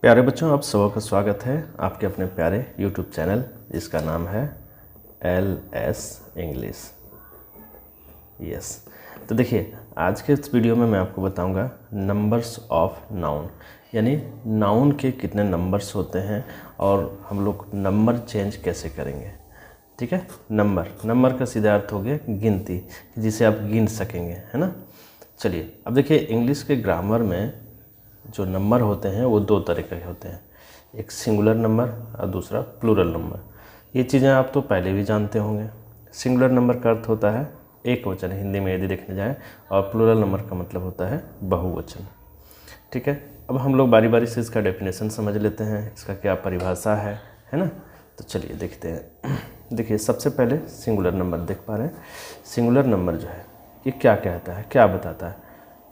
प्यारे बच्चों, आप सबों का स्वागत है आपके अपने प्यारे YouTube चैनल जिसका नाम है LS इंग्लिश। यस, तो देखिए आज के इस वीडियो में मैं आपको बताऊंगा नंबर्स ऑफ नाउन, यानी नाउन के कितने नंबर्स होते हैं और हम लोग नंबर चेंज कैसे करेंगे। ठीक है, नंबर का सीधा अर्थ हो गया गिनती, जिसे आप गिन सकेंगे, है ना। चलिए अब देखिए, इंग्लिश के ग्रामर में जो नंबर होते हैं वो दो तरह के होते हैं, एक सिंगुलर नंबर और दूसरा प्लूरल नंबर। ये चीज़ें आप तो पहले भी जानते होंगे। सिंगुलर नंबर का अर्थ होता है एक वचन, हिंदी में यदि देखने जाए, और प्लूरल नंबर का मतलब होता है बहुवचन। ठीक है, अब हम लोग बारी बारी से इसका डेफिनेशन समझ लेते हैं, इसका क्या परिभाषा है ना। तो चलिए देखते हैं। देखिए सबसे पहले सिंगुलर नंबर देख पा रहे हैं। सिंगुलर नंबर जो है ये क्या कहता है, क्या बताता है।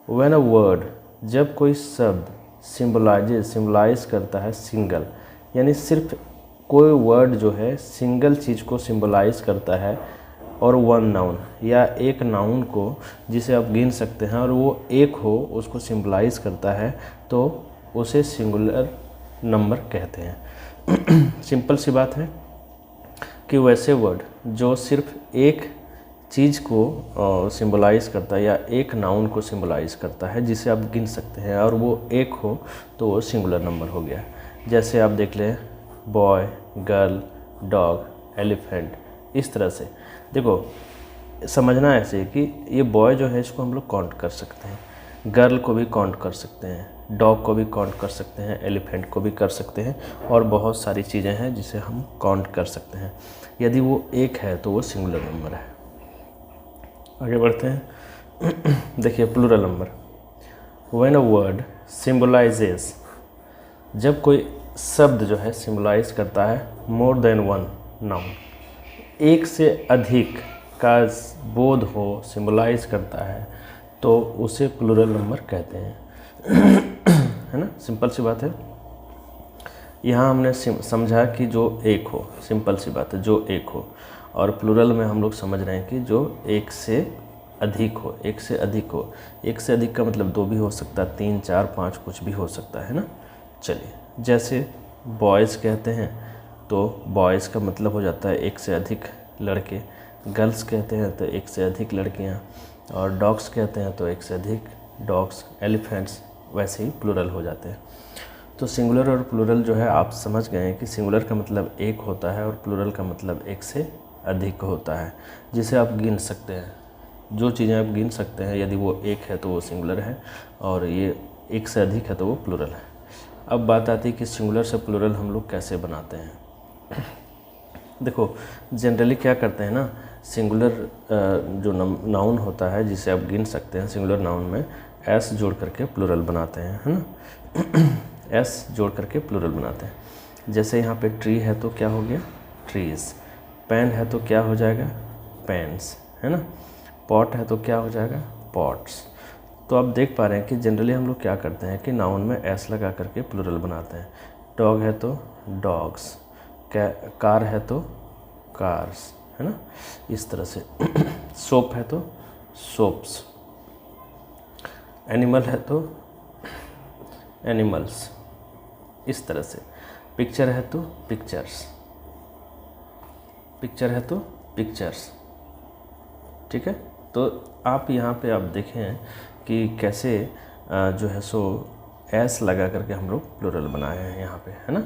व्हेन अ वर्ड, जब कोई शब्द सिम्बलाइज करता है सिंगल, यानी सिर्फ कोई वर्ड जो है सिंगल चीज़ को सिम्बलाइज करता है, और वन नाउन या एक नाउन को जिसे आप गिन सकते हैं और वो एक हो उसको सिम्बलाइज करता है, तो उसे सिंगुलर नंबर कहते हैं। सिंपल सी बात है कि वैसे वर्ड जो सिर्फ एक चीज़ को सिंबलाइज करता है या एक नाउन को सिंबलाइज करता है जिसे आप गिन सकते हैं और वो एक हो, तो वो सिंगुलर नंबर हो गया। जैसे आप देख लें बॉय, गर्ल, डॉग, एलिफेंट, इस तरह से। देखो समझना ऐसे कि ये बॉय जो है इसको हम लोग काउंट कर सकते हैं, गर्ल को भी काउंट कर सकते हैं, डॉग को भी काउंट कर सकते हैं, एलिफेंट को भी कर सकते हैं, और बहुत सारी चीज़ें हैं जिसे हम काउंट कर सकते हैं। यदि वो एक है तो वो सिंगुलर नंबर है। आगे बढ़ते हैं। देखिए plural number. When a word symbolises, जब कोई शब्द जो है सिम्बलाइज करता है मोर देन वन नाउन, एक से अधिक का बोध हो, सिम्बलाइज करता है, तो उसे प्लूरल नंबर कहते हैं। है ना, सिंपल सी बात है। यहाँ हमने समझा कि जो एक हो, सिंपल सी बात है, जो एक हो, और प्लूरल में हम लोग समझ रहे हैं कि जो एक से अधिक हो, एक से अधिक हो। एक से अधिक का मतलब दो भी हो सकता है, तीन, चार, पाँच, कुछ भी हो सकता है ना। चलिए, जैसे बॉयज़ कहते हैं तो बॉयज़ का मतलब हो जाता है एक से अधिक लड़के, गर्ल्स कहते हैं तो एक से अधिक लड़कियां, और डॉग्स कहते हैं तो एक से अधिक डॉग्स, एलिफेंट्स, वैसे ही प्लूरल हो जाते हैं। तो सिंगुलर और प्लूरल जो है आप समझ गए हैं कि सिंगुलर का मतलब एक होता है और प्लूरल का मतलब एक से अधिक होता है, जिसे आप गिन सकते हैं। जो चीज़ें आप गिन सकते हैं, यदि वो एक है तो वो सिंगुलर है, और ये एक से अधिक है तो वो प्लूरल है। अब बात आती है कि सिंगुलर से प्लूरल हम लोग कैसे बनाते हैं। देखो जनरली क्या करते हैं ना, सिंगुलर जो नाउन होता है जिसे आप गिन सकते हैं, सिंगुलर नाउन में एस जोड़ करके प्लूरल बनाते हैं, है ना। एस जोड़ करके प्लूरल बनाते हैं। जैसे यहाँ पे ट्री है तो क्या हो गया, ट्रीज़। पेन है तो क्या हो जाएगा, पेन्स, है ना। पॉट है तो क्या हो जाएगा, पॉट्स। तो आप देख पा रहे हैं कि जनरली हम लोग क्या करते हैं कि नाउन में एस लगा करके प्लूरल बनाते हैं। डॉग है तो डॉग्स, कार है तो कार्स, है ना, इस तरह से। सोप है तो सोप्स, एनिमल है तो एनिमल्स, इस तरह से। पिक्चर है तो पिक्चर्स, पिक्चर है तो पिक्चर्स। ठीक है, तो आप यहाँ पे आप देखें कि कैसे जो है सो एस लगा करके हम लोग प्लूरल बनाए हैं यहाँ पे, है ना।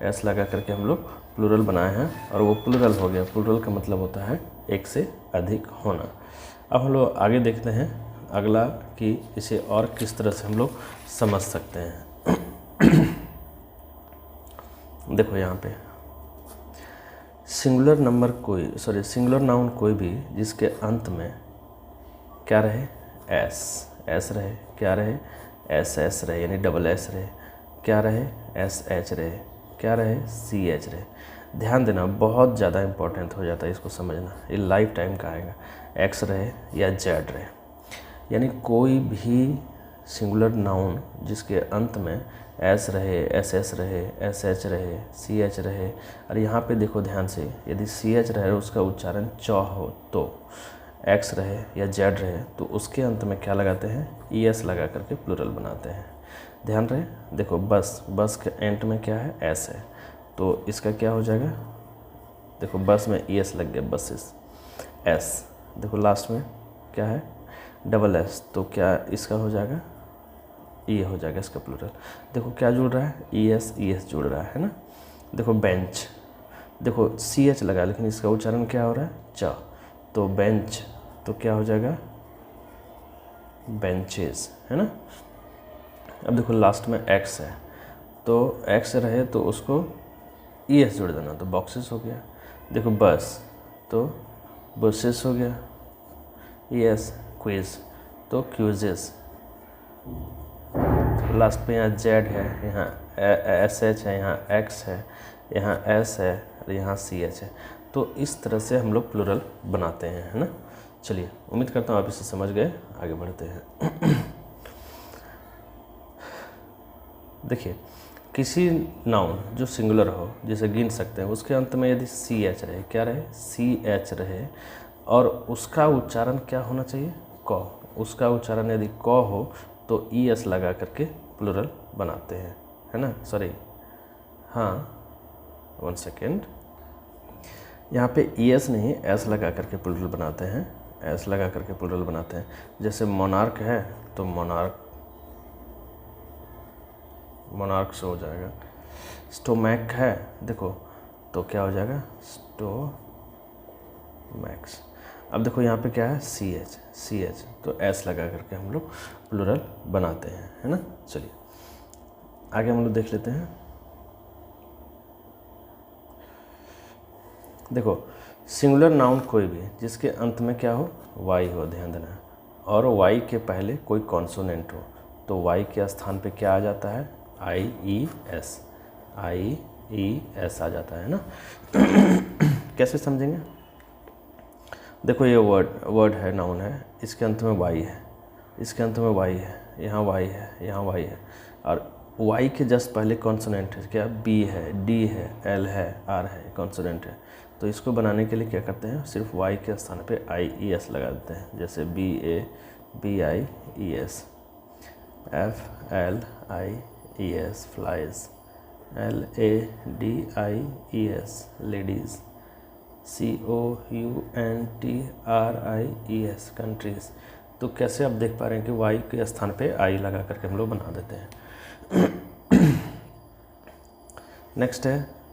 एस लगा करके हम लोग प्लूरल बनाए हैं और वो प्लूरल हो गया। प्लूरल का मतलब होता है एक से अधिक होना। अब हम लोग आगे देखते हैं अगला कि इसे और किस तरह से हम लोग समझ सकते हैं। देखो यहाँ पे सिंगुलर नाउन कोई भी जिसके अंत में क्या रहे, एस रहे, क्या रहे, एस रहे, यानी डबल एस रहे, क्या रहे, एच रहे, क्या रहे, एच रहे। ध्यान देना, बहुत ज़्यादा इम्पोर्टेंट हो जाता है इसको समझना, ये लाइफ टाइम का आएगा। एक्स रहे या जेड रहे, यानी कोई भी सिंगुलर नाउन जिसके अंत में एस रहे, एस रहे, एच रहे, एच रहे, और यहाँ पे देखो ध्यान से, यदि एच रहे उसका उच्चारण च हो, तो एक्स रहे या जेड रहे तो उसके अंत में क्या लगाते हैं, एस लगा करके प्लूरल बनाते हैं। ध्यान रहे, देखो बस के एंड में क्या है, एस है, तो इसका क्या हो जाएगा, देखो बस में ई एस लग गया, बसेस, एस, देखो लास्ट में क्या है, डबल एस, तो क्या इसका हो जाएगा, ये हो जाएगा इसका प्लूरल। देखो क्या जुड़ रहा है, ई एस जुड़ रहा है ना। देखो बेंच, देखो सी एच लगा लेकिन इसका उच्चारण क्या हो रहा है, च, तो बेंच, तो क्या हो जाएगा, बेंचेस, है ना। अब देखो लास्ट में एक्स है, तो एक्स रहे तो उसको ई एस जोड़ देना, तो बॉक्सेस हो गया। देखो बस, तो बसेस हो गया, ई एस, क्विज, तो क्यूजेस। लास्ट पे यहाँ जेड है, यहाँ एस एच है, यहाँ एक्स है, यहाँ एस है, और यहाँ सी एच है। तो इस तरह से हम लोग प्लूरल बनाते हैं, है ना। चलिए, उम्मीद करता हूँ आप इसे समझ गए, आगे बढ़ते हैं। देखिए, किसी नाउन जो सिंगुलर हो, जिसे गिन सकते हैं, उसके अंत में यदि सी एच रहे, क्या रहे, सी एच रहे, और उसका उच्चारण क्या होना चाहिए, क, उसका उच्चारण यदि क हो तो ई एस लगा करके प्लूरल बनाते हैं, है ना। सॉरी, हाँ, 1 सेकेंड, यहाँ पे ई एस नहीं, एस लगा करके प्लूरल बनाते हैं, एस लगा करके प्लूरल बनाते हैं। जैसे मोनार्क है तो मोनार्क्स हो जाएगा। स्टोमैक है, देखो तो क्या हो जाएगा, स्टोमैक्स। अब देखो यहाँ पे क्या है, सी एच, तो एस लगा करके हम लोग प्लूरल बनाते हैं, है ना। चलिए आगे हम लोग देख लेते हैं। देखो, सिंगुलर नाउन कोई भी जिसके अंत में क्या हो, वाई हो, ध्यान देना, और वाई के पहले कोई कॉन्सोनेंट हो, तो वाई के स्थान पे क्या आ जाता है, आई ई एस आ जाता है ना। कैसे समझेंगे, देखो ये वर्ड है, नाउन है, इसके अंत में वाई है, इसके अंत में वाई है, यहाँ वाई है, यहाँ वाई है, और वाई के जस्ट पहले कॉन्सोनेंट है, क्या, बी है, डी है, एल है, आर है, कॉन्सोनेंट है। तो इसको बनाने के लिए क्या करते हैं, सिर्फ वाई के स्थान पे आई ई एस लगा देते हैं। जैसे B I E S, F L I E S, flies, L A D I E S, ladies, COUNTRIES, countries. तो कैसे आप देख पा रहे हैं कि वाई के स्थान पे आई लगा करके हम लोग बना देते हैं। नेक्स्ट है,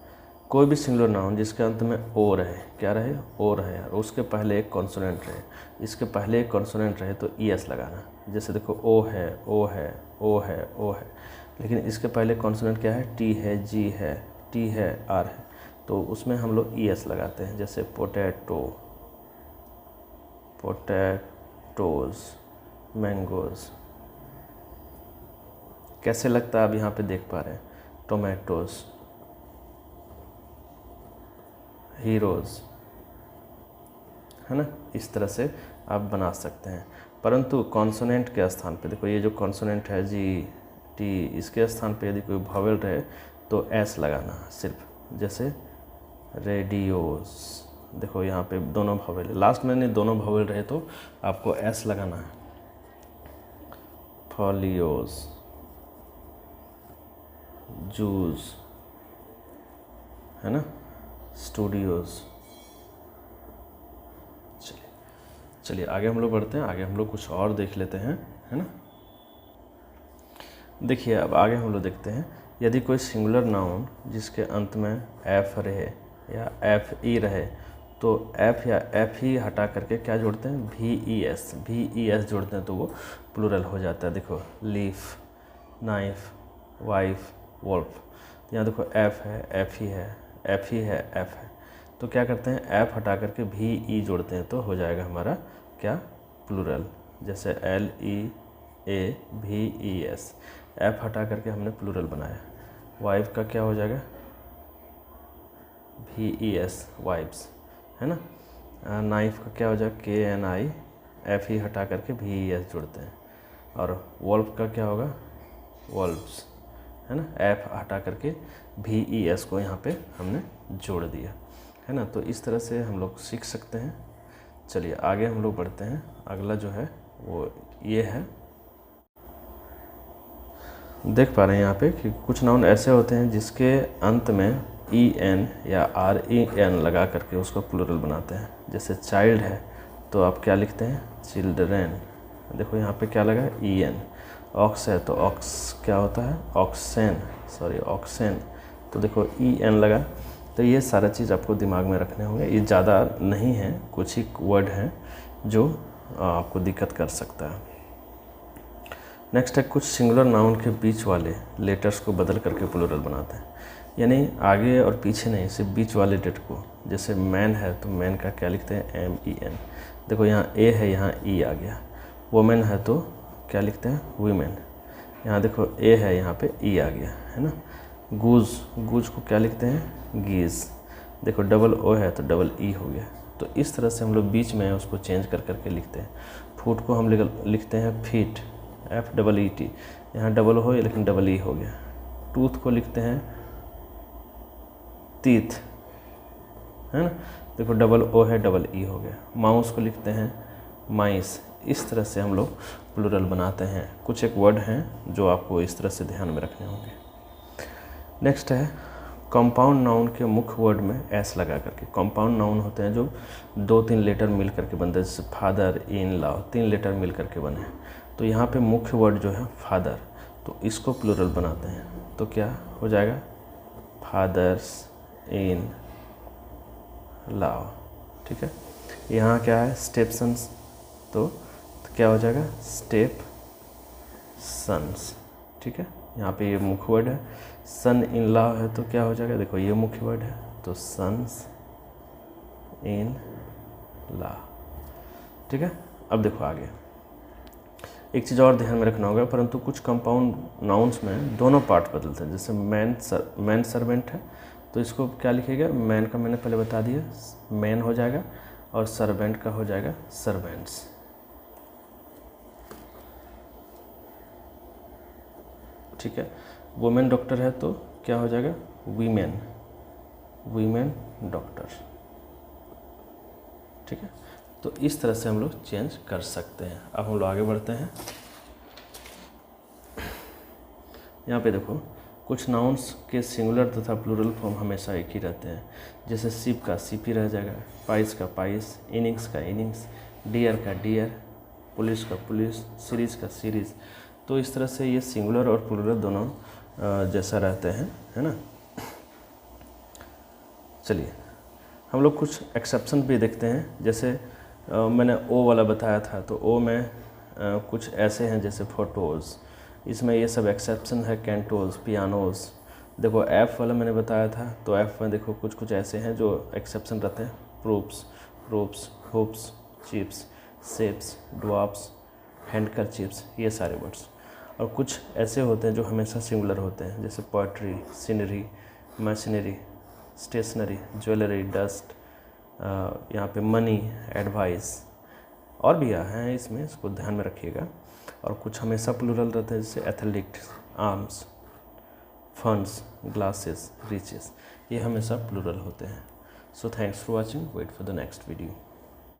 कोई भी सिंगुलर नाउन जिसके अंत में ओ रहे, क्या रहे, ओ रहे, और उसके पहले एक कॉन्सोनेंट रहे, इसके पहले एक कॉन्सोनेंट रहे तो ई एस लगाना। जैसे देखो ओ है, ओ है, ओ है, ओ है, लेकिन इसके पहले कॉन्सोनेंट क्या है, टी है, जी है, टी है, आर है, तो उसमें हम लोग ई एस लगाते हैं। जैसे पोटैटो, पोटैटोज, मैंगोज। कैसे लगता है आप यहाँ पे देख पा रहे हैं, टोमेटोज, हीरोज़, है ना। इस तरह से आप बना सकते हैं, परंतु कॉन्सोनेंट के स्थान पे देखो, ये जो कॉन्सोनेंट है जी टी, इसके स्थान पे यदि कोई वॉवेल रहे तो एस लगाना सिर्फ। जैसे रेडियोस, देखो यहाँ पे दोनों वॉवेल, लास्ट में नहीं, दोनों वॉवेल रहे तो आपको एस लगाना है। फॉलियोस, जूस, है ना, स्टूडियोज। चलिए आगे हम लोग बढ़ते हैं, आगे हम लोग कुछ और देख लेते हैं, है ना। देखिए अब आगे हम लोग देखते हैं, यदि कोई सिंगुलर नाउन जिसके अंत में एफ रहे या एफ ई रहे, तो एफ या एफ ही हटा करके क्या जोड़ते हैं, भी ई एस जोड़ते हैं, तो वो प्लूरल हो जाता है। देखो लीफ, नाइफ, वाइफ, वोल्फ। यहाँ देखो एफ है, एफ ही है, एफ ही है, एफ है, तो क्या करते हैं, एफ हटा करके भी ई जोड़ते हैं, तो हो जाएगा हमारा क्या, प्लूरल। जैसे एल ई ए भी ई एस, एफ हटा करके हमने प्लूरल बनाया। वाइफ का क्या हो जाएगा, भी ई एस, वाइफ्स, है ना। नाइफ का क्या हो जाएगा, के एन आई, एफ ही हटा करके भी ई एस जोड़ते हैं। और वॉल्फ का क्या होगा, वॉल्व्स, है ना, एफ हटा करके भी ई एस को यहाँ पे हमने जोड़ दिया, है ना। तो इस तरह से हम लोग सीख सकते हैं। चलिए आगे हम लोग बढ़ते हैं, अगला जो है वो ये है। देख पा रहे हैं यहाँ पे कि कुछ नाउन ऐसे होते हैं जिसके अंत में EN या REN लगा करके उसको प्लूरल बनाते हैं। जैसे चाइल्ड है तो आप क्या लिखते हैं, चिल्ड्रेन। देखो यहाँ पे क्या लगा, EN। ऑक्स है तो ऑक्स क्या होता है, ऑक्सेन। तो देखो EN लगा। तो ये सारा चीज़ आपको दिमाग में रखने होंगे। ये ज़्यादा नहीं है, कुछ ही वर्ड हैं जो आपको दिक्कत कर सकता है। नेक्स्ट है, कुछ सिंगुलर नाउन के बीच वाले लेटर्स को बदल करके प्लूरल बनाते हैं। यानी आगे और पीछे नहीं, सिर्फ बीच वाले लेटर को। जैसे मैन है तो मैन का क्या लिखते हैं, MEN। देखो यहाँ A है, यहाँ E आ गया। वुमेन है तो क्या लिखते हैं, वीमेन। यहाँ देखो A है, यहाँ पे E आ गया, है ना। गूज को क्या लिखते हैं, गीज। देखो डबल O है तो डबल E हो गया। तो इस तरह से हम लोग बीच में उसको चेंज कर करके लिखते हैं। फूट को हम लिखते हैं फीट, FEET। यहाँ डबल हो लेकिन डबल E हो गया। टूथ को लिखते हैं टीथ, है ना। देखो डबल O है, डबल E हो गया। माउस को लिखते हैं माइस। इस तरह से हम लोग प्लूरल बनाते हैं। कुछ एक वर्ड हैं जो आपको इस तरह से ध्यान में रखने होंगे। नेक्स्ट है, कंपाउंड नाउन के मुख्य वर्ड में एस लगा करके। कंपाउंड नाउन होते हैं जो 2-3 लेटर मिल करके बनते हैं। जैसे फादर, इन, लॉ, 3 लेटर मिल करके बने। तो यहाँ पे मुख्य वर्ड जो है फादर, तो इसको प्लूरल बनाते हैं। तो क्या हो जाएगा, फादर्स, इन, लॉ। ठीक है। यहाँ क्या है, स्टेपसन्स, तो क्या हो जाएगा, स्टेप सन्स। ठीक है। यहाँ पे ये मुख्य वर्ड है। सन इन लॉ है तो क्या हो जाएगा, देखो ये मुख्य वर्ड है तो सन्स इन लॉ। ठीक है। अब देखो आगे एक चीज़ और ध्यान में रखना होगा, परंतु कुछ कंपाउंड नाउन्स में दोनों पार्ट बदलते हैं। जैसे मैन सर्वेंट है तो इसको क्या लिखेगा, मैन का मैंने पहले बता दिया, मैन हो जाएगा, और सर्वेंट का हो जाएगा सर्वेंट्स। ठीक है। वुमेन डॉक्टर है तो क्या हो जाएगा, वीमेन डॉक्टर। ठीक है। तो इस तरह से हम लोग चेंज कर सकते हैं। अब हम लोग आगे बढ़ते हैं। यहाँ पे देखो कुछ नाउन्स के सिंगुलर तथा प्लूरल फॉर्म हमेशा एक ही रहते हैं। जैसे शिप का सीपी रह जाएगा, पाइस का पाइस, इनिंग्स का इनिंग्स, डियर का डियर, पुलिस का पुलिस, सीरीज का सीरीज। तो इस तरह से ये सिंगुलर और प्लूरल दोनों जैसा रहते हैं, है ना। चलिए हम लोग कुछ एक्सेप्शन भी देखते हैं। जैसे मैंने ओ वाला बताया था, तो ओ में कुछ ऐसे हैं जैसे फोटोज़, इसमें ये सब एक्सेप्शन है। कैंटोज़, पियानोज़। देखो एफ़ वाला मैंने बताया था, तो एफ़ में देखो कुछ ऐसे हैं जो एक्सेप्शन रहते हैं। Proofs, hoofs, chips, shapes, dwarfs, handkerchiefs, ये सारे वर्ड्स। और कुछ ऐसे होते हैं जो हमेशा सिंगुलर होते हैं, जैसे poetry, scenery, machinery, stationery, jewellery, dust, यहाँ पे मनी, एडवाइस, और भी हैं इसमें, इसको ध्यान में रखिएगा। और कुछ हमेशा प्लूरल रहते हैं, जैसे athletes, arms, funds, glasses, riches, ये हमेशा प्लूरल होते हैं। So thanks for watching, wait for the next video.